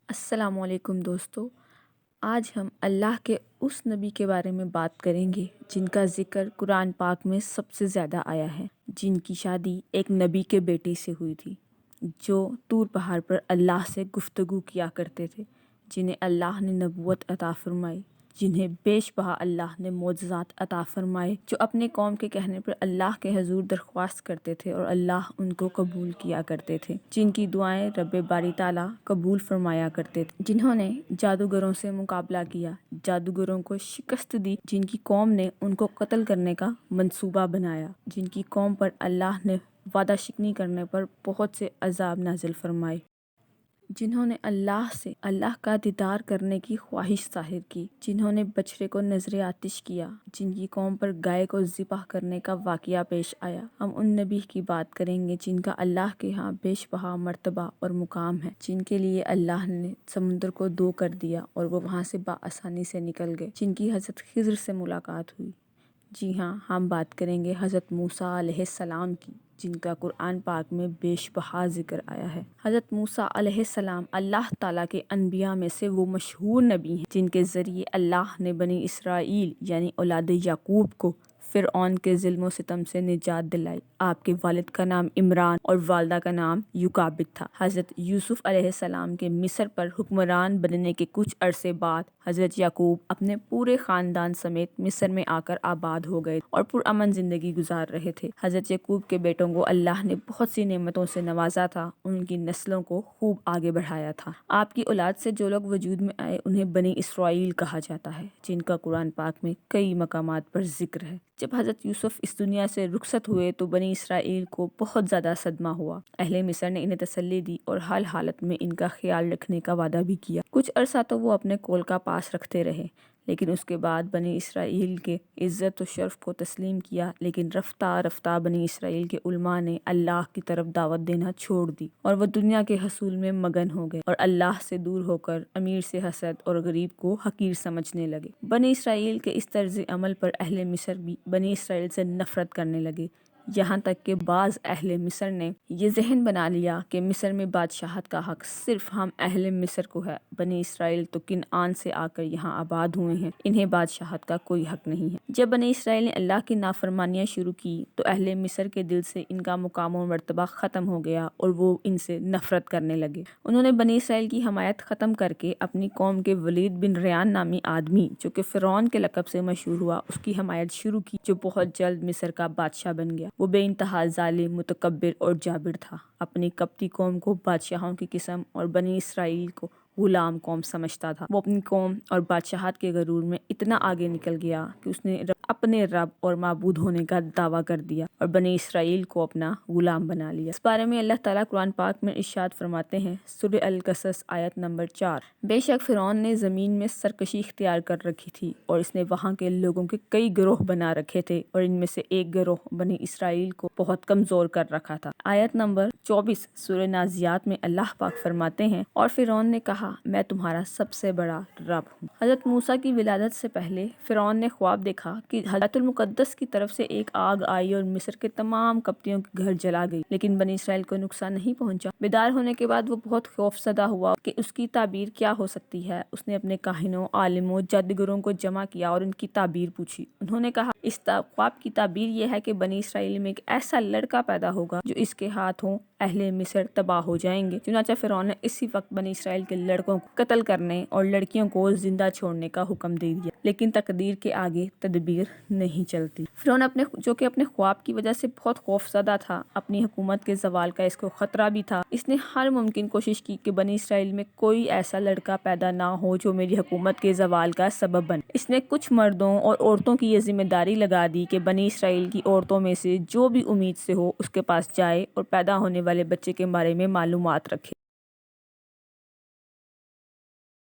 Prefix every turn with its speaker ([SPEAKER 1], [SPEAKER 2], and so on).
[SPEAKER 1] السلام علیکم دوستو، آج ہم اللہ کے اس نبی کے بارے میں بات کریں گے جن کا ذکر قرآن پاک میں سب سے زیادہ آیا ہے، جن کی شادی ایک نبی کے بیٹے سے ہوئی تھی، جو طور پہاڑ پر اللہ سے گفتگو کیا کرتے تھے، جنہیں اللہ نے نبوت عطا فرمائی، جنہیں بیش بہا اللہ نے معجزات عطا فرمائے، جو اپنے قوم کے کہنے پر اللہ کے حضور درخواست کرتے تھے اور اللہ ان کو قبول کیا کرتے تھے، جن کی دعائیں رب باری تعالیٰ قبول فرمایا کرتے تھے، جنہوں نے جادوگروں سے مقابلہ کیا، جادوگروں کو شکست دی، جن کی قوم نے ان کو قتل کرنے کا منصوبہ بنایا، جن کی قوم پر اللہ نے وعدہ شکنی کرنے پر بہت سے عذاب نازل فرمائے، جنہوں نے اللہ سے اللہ کا دیدار کرنے کی خواہش ظاہر کی، جنہوں نے بچڑے کو نذر آتش کیا، جن کی قوم پر گائے کو ذبح کرنے کا واقعہ پیش آیا۔ ہم ان نبی کی بات کریں گے جن کا اللہ کے ہاں بیش بہا مرتبہ اور مقام ہے، جن کے لیے اللہ نے سمندر کو دو کر دیا اور وہ وہاں سے بآسانی سے نکل گئے، جن کی حضرت خضر سے ملاقات ہوئی۔ جی ہاں، ہم بات کریں گے حضرت موسیٰ علیہ السلام کی، جن کا قرآن پاک میں بیش بہا ذکر آیا ہے۔ حضرت موسیٰ علیہ السلام اللہ تعالیٰ کے انبیاء میں سے وہ مشہور نبی ہیں جن کے ذریعے اللہ نے بنی اسرائیل یعنی اولاد یعقوب کو فرعون کے ظلم و ستم سے نجات دلائی۔ آپ کے والد کا نام عمران اور والدہ کا نام یوکابد تھا۔ حضرت یوسف علیہ السلام کے مصر پر حکمران بننے کے کچھ عرصے بعد حضرت یعقوب اپنے پورے خاندان سمیت مصر میں آ کر آباد ہو گئے اور پرامن زندگی گزار رہے تھے۔ حضرت یعقوب کے بیٹوں کو اللہ نے بہت سی نعمتوں سے نوازا تھا، ان کی نسلوں کو خوب آگے بڑھایا تھا۔ آپ کی اولاد سے جو لوگ وجود میں آئے انہیں بنی اسرائیل کہا جاتا ہے، جن کا قرآن پاک میں کئی مقامات پر ذکر ہے۔ جب حضرت یوسف اس دنیا سے رخصت ہوئے تو بنی اسرائیل کو بہت زیادہ صدمہ ہوا۔ اہل مصر نے انہیں تسلی دی اور ہر حالت میں ان کا خیال رکھنے کا وعدہ بھی کیا۔ کچھ عرصہ تو وہ اپنے کول کا پاس رکھتے رہے، لیکن اس کے بعد بنی اسرائیل کے عزت و شرف کو تسلیم کیا، لیکن رفتہ رفتہ بنی اسرائیل کے علماء نے اللہ کی طرف دعوت دینا چھوڑ دی اور وہ دنیا کے حصول میں مگن ہو گئے اور اللہ سے دور ہو کر امیر سے حسد اور غریب کو حقیر سمجھنے لگے۔ بنی اسرائیل کے اس طرز عمل پر اہل مصر بھی بنی اسرائیل سے نفرت کرنے لگے، یہاں تک کہ بعض اہل مصر نے یہ ذہن بنا لیا کہ مصر میں بادشاہت کا حق صرف ہم اہل مصر کو ہے، بنی اسرائیل تو کنعان سے آ کر یہاں آباد ہوئے ہیں، انہیں بادشاہت کا کوئی حق نہیں ہے۔ جب بنی اسرائیل نے اللہ کی نافرمانیاں شروع کی تو اہل مصر کے دل سے ان کا مقام و مرتبہ ختم ہو گیا اور وہ ان سے نفرت کرنے لگے۔ انہوں نے بنی اسرائیل کی حمایت ختم کر کے اپنی قوم کے ولید بن ریان نامی آدمی جو کہ فرعون کے لقب سے مشہور ہوا، اس کی حمایت شروع کی، جو بہت جلد مصر کا بادشاہ بن گیا۔ وہ بے انتہا ظالم، متکبر اور جابر تھا، اپنی قبطی قوم کو بادشاہوں کی قسم اور بنی اسرائیل کو غلام قوم سمجھتا تھا۔ وہ اپنی قوم اور بادشاہت کے غرور میں اتنا آگے نکل گیا کہ اس نے اپنے رب اور معبود ہونے کا دعویٰ کر دیا اور بنی اسرائیل کو اپنا غلام بنا لیا۔ اس بارے میں اللہ تعالیٰ قرآن پاک میں ارشاد فرماتے ہیں، سورہ القصص آیت نمبر 4، بے شک فرعون نے زمین میں سرکشی اختیار کر رکھی تھی اور اس نے وہاں کے لوگوں کے کئی گروہ بنا رکھے تھے اور ان میں سے ایک گروہ بنی اسرائیل کو بہت کمزور کر رکھا تھا۔ آیت نمبر 24 سورہ نازعات میں اللہ پاک فرماتے ہیں، اور فرعون نے کہا، میں تمہارا سب سے بڑا رب ہوں۔ حضرت موسیٰ کی ولادت سے پہلے فرعون نے خواب دیکھا کہ بیت المقدس کی طرف سے ایک آگ آئی اور مصر کے تمام قبطیوں کے گھر جلا گئی، لیکن بنی اسرائیل کو نقصان نہیں پہنچا۔ بیدار ہونے کے بعد وہ بہت خوف زدہ ہوا کہ اس کی تعبیر کیا ہو سکتی ہے۔ اس نے اپنے کاہنوں، عالموں، جادوگروں کو جمع کیا اور ان کی تعبیر پوچھی۔ انہوں نے کہا، اس خواب کی تعبیر یہ ہے کہ بنی اسرائیل میں ایک ایسا لڑکا پیدا ہوگا جو اس کے ہاتھوں اہل مصر تباہ ہو جائیں گے۔ چنانچہ فرعون نے اسی وقت بنی اسرائیل کے لڑکوں کو قتل کرنے اور لڑکیوں کو زندہ چھوڑنے کا حکم دے دیا، لیکن تقدیر کے آگے تدبیر نہیں چلتی۔ فرعون جو کہ اپنے خواب کی وجہ سے بہت خوف زدہ تھا، اپنی حکومت کے زوال کا اس کو خطرہ بھی تھا، اس نے ہر ممکن کوشش کی کہ بنی اسرائیل میں کوئی ایسا لڑکا پیدا نہ ہو جو میری حکومت کے زوال کا سبب بنے۔ اس نے کچھ مردوں اور عورتوں کی یہ ذمہ داری لگا دی کہ بنی اسرائیل کی عورتوں میں سے جو بھی امید سے ہو اس کے پاس جائے اور پیدا ہونے والے بچے کے بارے میں معلومات رکھے۔